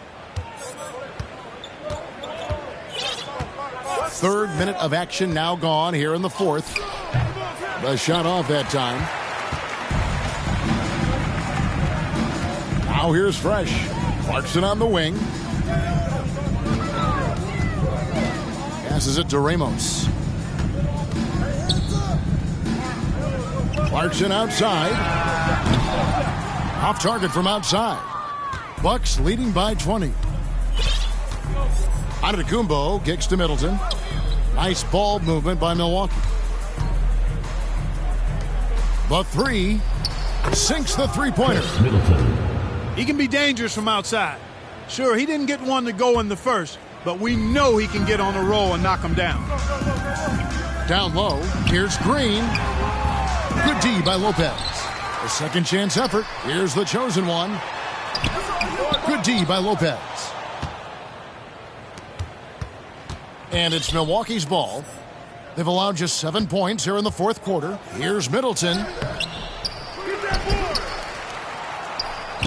3rd minute of action now gone here in the 4th. The shot off that time. Now here's Fresh. Clarkson on the wing. Passes it to Ramos. Clarkson outside. Off target from outside. Bucks leading by 20. Antetokounmpo kicks to Middleton. Nice ball movement by Milwaukee. The three sinks the three-pointer. He can be dangerous from outside. Sure, he didn't get one to go in the first, but we know he can get on a roll and knock him down. Down low, here's Green. Good D by Lopez. A second chance effort. Here's the chosen one. Good D by Lopez. And it's Milwaukee's ball. They've allowed just 7 points here in the 4th quarter. Here's Middleton.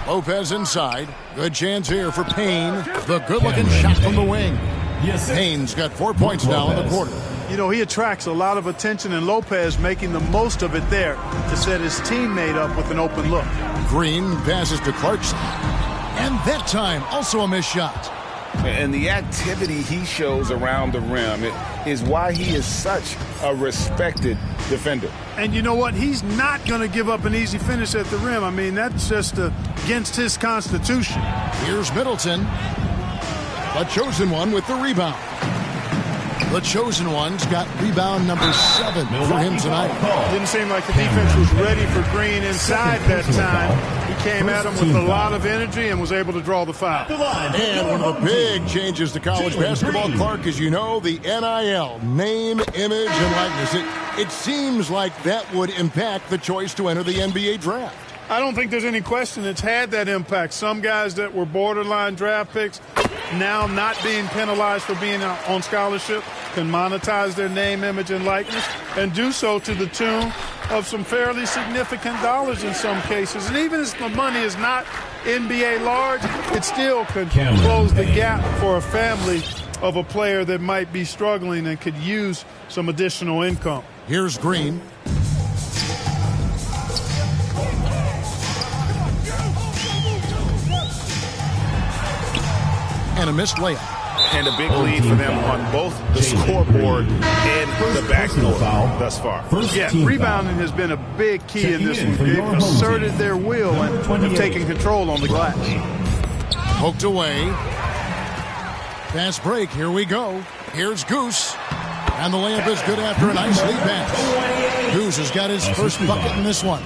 Lopez inside. Good chance here for Payne. The good-looking shot from the wing. Payne's got 4 points now in the quarter. You know, he attracts a lot of attention, and Lopez making the most of it there to set his teammate up with an open look. Green passes to Clarkson. And that time, also a missed shot. And the activity he shows around the rim is why he is such a respected defender. And you know what? He's not going to give up an easy finish at the rim. I mean, that's just against his constitution. Here's Middleton. The chosen one with the rebound. The chosen one's got rebound number 7 for him tonight. Didn't seem like the defense was ready for Green inside that time. He came at him with a lot of energy and was able to draw the foul. And one of the big changes to college basketball, Clark, as you know, the NIL, name, image, and likeness. It seems like that would impact the choice to enter the NBA draft. I don't think there's any question it's had that impact. Some guys that were borderline draft picks now not being penalized for being on scholarship can monetize their name, image, and likeness and do so to the tune of some fairly significant dollars in some cases. And even if the money is not NBA large, it still could close the gap for a family of a player that might be struggling and could use some additional income. Here's Green. And a missed layup. And a big lead for them on both the scoreboard and the backboard thus far. Yeah, rebounding has been a big key in this one. They've asserted their will and have taken control on the glass. Poked away. Fast break. Here we go. Here's Goose. And the layup is good after a nice lead pass. Goose has got his first bucket in this one.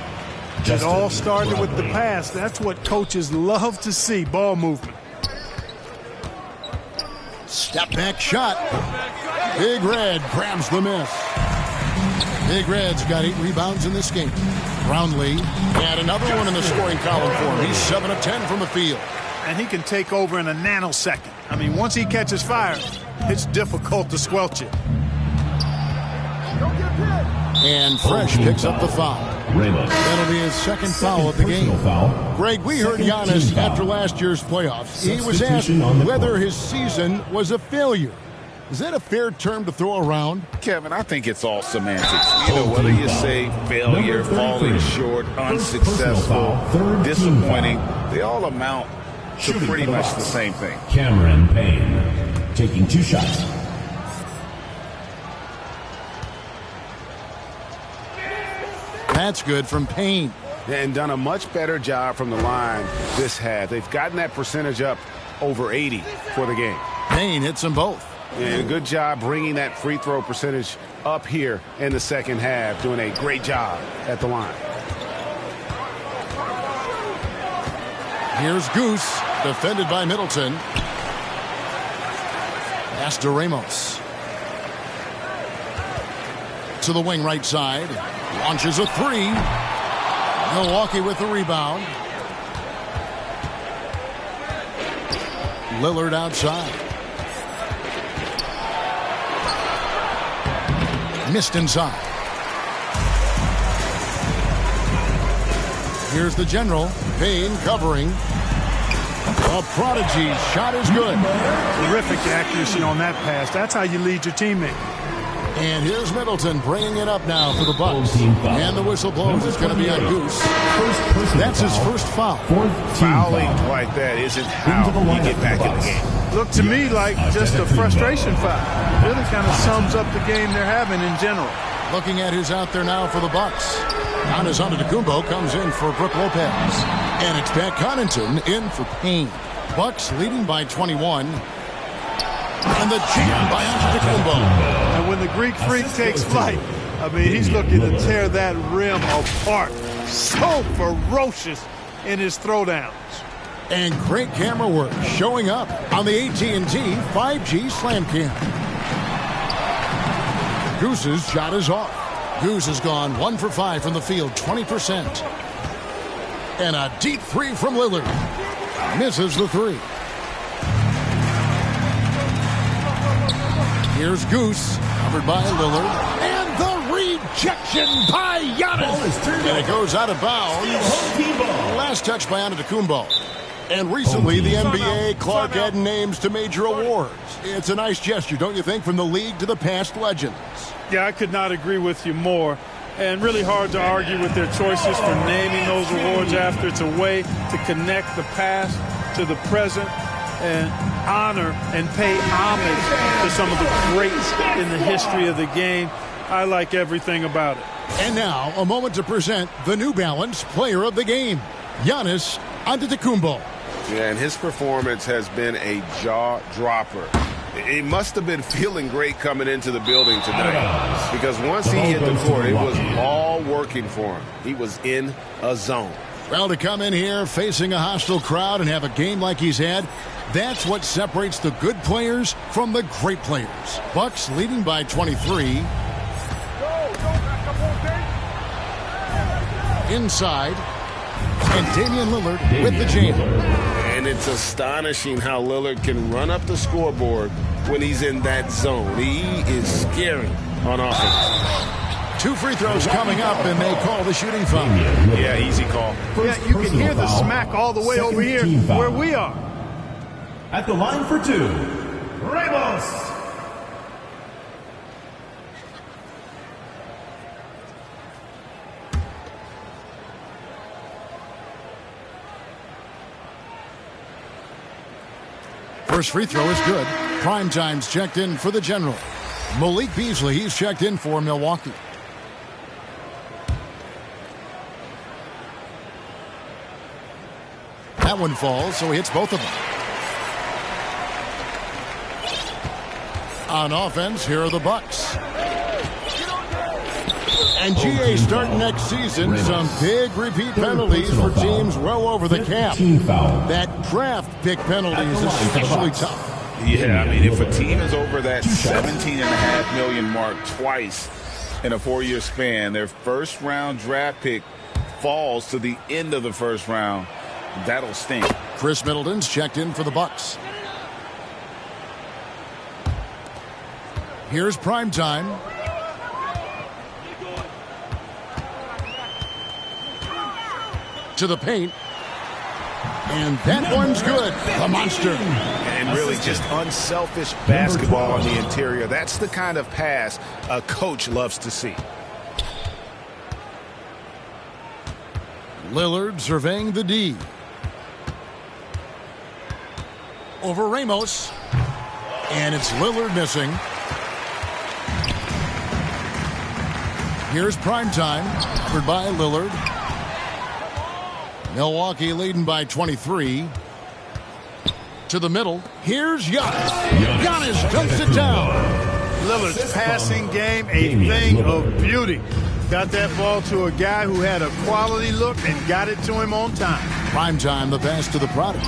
It all started with the pass. That's what coaches love to see, ball movement. Step back shot. Big Red grabs the miss. Big Red's got 8 rebounds in this game. Brownlee had another one in the scoring column for him. He's 7 of 10 from the field. And he can take over in a nanosecond. I mean, once he catches fire, it's difficult to squelch it. And Fresh picks up the foul. That'll be his second foul of the game. Greg, we heard Giannis after last year's playoffs. He was asked whether his season was a failure. Is that a fair term to throw around? Kevin, I think it's all semantics. You know, whether you say failure, falling short, unsuccessful, disappointing, they all amount to pretty much the same thing. Cameron Payne taking 2 shots. That's good from Payne. And done a much better job from the line this half. They've gotten that percentage up over 80 for the game. Payne hits them both. And a good job bringing that free throw percentage up here in the second half. Doing a great job at the line. Here's Goose, defended by Middleton. Pass to Ramos. To the wing right side. Launches a 3. Milwaukee with the rebound. Lillard outside. Missed inside. Here's the general. Payne covering. A prodigy shot is good. Terrific accuracy on that pass. That's how you lead your teammate. And here's Middleton bringing it up now for the Bucks. And the whistle blows. It's going to be on Goose. That's his first foul. Fouling like that isn't how you get back in the game. Looked to me like just a frustration foul. Really kind of sums up the game they're having in general. Looking at who's out there now for the Bucks. Giannis Antetokounmpo comes in for Brook Lopez. And it's Pat Connaughton in for Payne. Bucks leading by 21. And the jam by Antetokounmpo. And when the Greek Freak takes flight, I mean, he's looking to tear that rim apart. So ferocious in his throwdowns. And great camera work showing up on the AT&T 5G Slam Cam. Goose's shot is off. Goose has gone 1 for 5 from the field, 20%. And a deep 3 from Lillard. Misses the 3. Here's Goose, covered by Lillard. And the rejection by Giannis. And it goes out of bounds. Last touch by Antetokounmpo. And recently, the NBA, Clark added names to major awards. It's a nice gesture, don't you think, from the league to the past legends? Yeah, I could not agree with you more. And really hard to argue with their choices for naming those awards after. It's a way to connect the past to the present. and honor and pay homage to some of the greats in the history of the game. I like everything about it. And now, a moment to present the New Balance Player of the Game, Giannis Antetokounmpo. Yeah, and his performance has been a jaw-dropper. He must have been feeling great coming into the building tonight, because once he hit the court, it was all working for him. He was in a zone. Well, to come in here facing a hostile crowd and have a game like he's had, that's what separates the good players from the great players. Bucks leading by 23. Inside, and Damian Lillard with the jam. And it's astonishing how Lillard can run up the scoreboard when he's in that zone. He is scary on offense. 2 free throws coming up, and they call the shooting foul. Yeah, easy call. Yeah, you can hear the smack all the way over here where we are. At the line for 2, Ramos. First free throw is good. Primetime's checked in for the General. Malik Beasley, he's checked in for Milwaukee. That one falls, so he hits both of them. On offense, here are the Bucks. And GA starting next season, some big repeat penalties for teams well over the cap. That draft pick penalty is especially tough. Yeah, I mean, if a team is over that $17.5 million mark twice in a 4-year span, their first-round draft pick falls to the end of the first round, that'll stink. Chris Middleton's checked in for the Bucks. Here's Primetime. To the paint. And that one's good. The monster. And really just unselfish basketball on the interior. That's the kind of pass a coach loves to see. Lillard surveying the D. Over Ramos. And it's Lillard missing. Here's Primetime. Covered by Lillard. Milwaukee leading by 23. To the middle. Here's Gilas. Giannis dumps it down. Lillard's passing game, a thing of beauty. Got that ball to a guy who had a quality look and got it to him on time. Primetime, the pass to the product.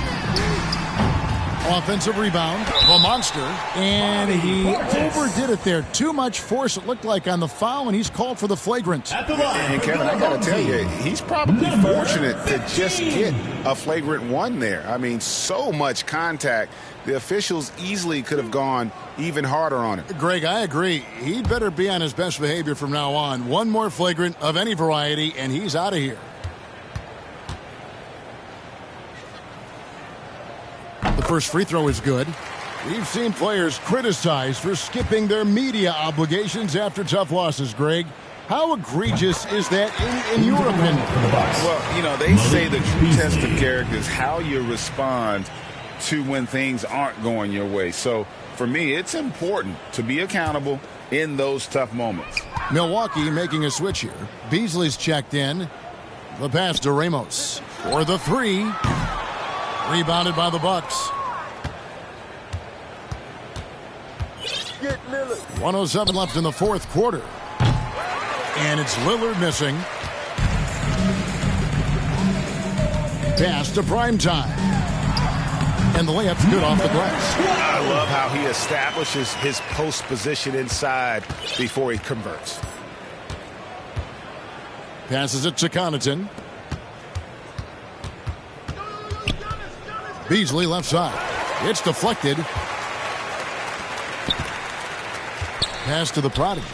Offensive rebound, the monster, and he overdid it there. Too much force, it looked like, on the foul, and he's called for the flagrant. And Kevin, I got to tell you, he's probably fortunate to just get a flagrant one there. I mean, so much contact. The officials easily could have gone even harder on him. Greg, I agree. He'd better be on his best behavior from now on. One more flagrant of any variety, and he's out of here. The first free throw is good. We've seen players criticized for skipping their media obligations after tough losses, Greg. How egregious is that in your opinion? Well, you know, they say the true test of character is how you respond to when things aren't going your way. So, for me, it's important to be accountable in those tough moments. Milwaukee making a switch here. Beasley's checked in. The pass to Ramos. For the three. Rebounded by the Bucks. 1:07 left in the fourth quarter. And it's Lillard missing. Pass to Primetime. And the layup's good off the glass. I love how he establishes his post position inside before he converts. Passes it to Connaughton. Beasley left side. It's deflected. Pass to the prodigy.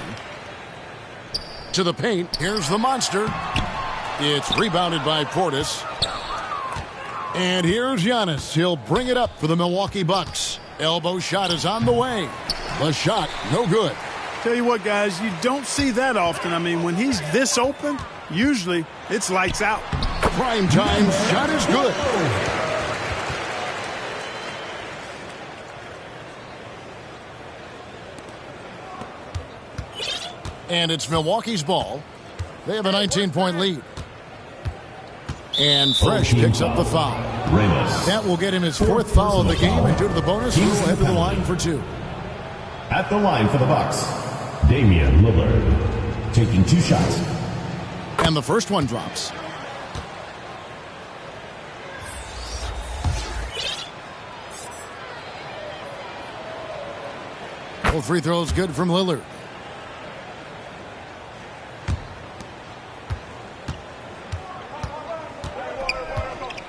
To the paint. Here's the monster. It's rebounded by Portis. And here's Giannis. He'll bring it up for the Milwaukee Bucks. Elbow shot is on the way. The shot, no good. Tell you what, guys, you don't see that often. I mean, when he's this open, usually it's lights out. Prime time shot is good. And it's Milwaukee's ball. They have a 19-point lead. And Fresh picks up the foul. That will get him his 4th foul of the game, and due to the bonus, he will head to the line for 2. At the line for the Bucks, Damian Lillard, taking 2 shots. And the first one drops. Both free throws good from Lillard.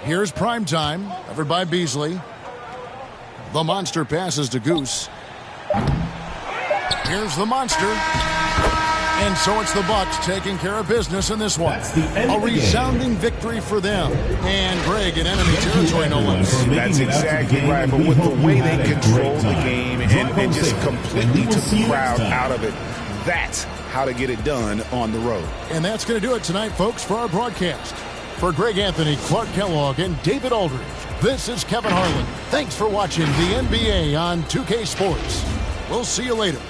Here's prime time, covered by Beasley. The monster passes to Goose. Here's the monster. And so it's the Bucks taking care of business in this one. A resounding victory for them. And Greg in enemy territory, no less. That's exactly right. But with the way they control the game and just completely took the crowd out of it, that's how to get it done on the road. And that's going to do it tonight, folks, for our broadcast. For Greg Anthony, Clark Kellogg, and David Aldridge, this is Kevin Harlan. Thanks for watching the NBA on 2K Sports. We'll see you later.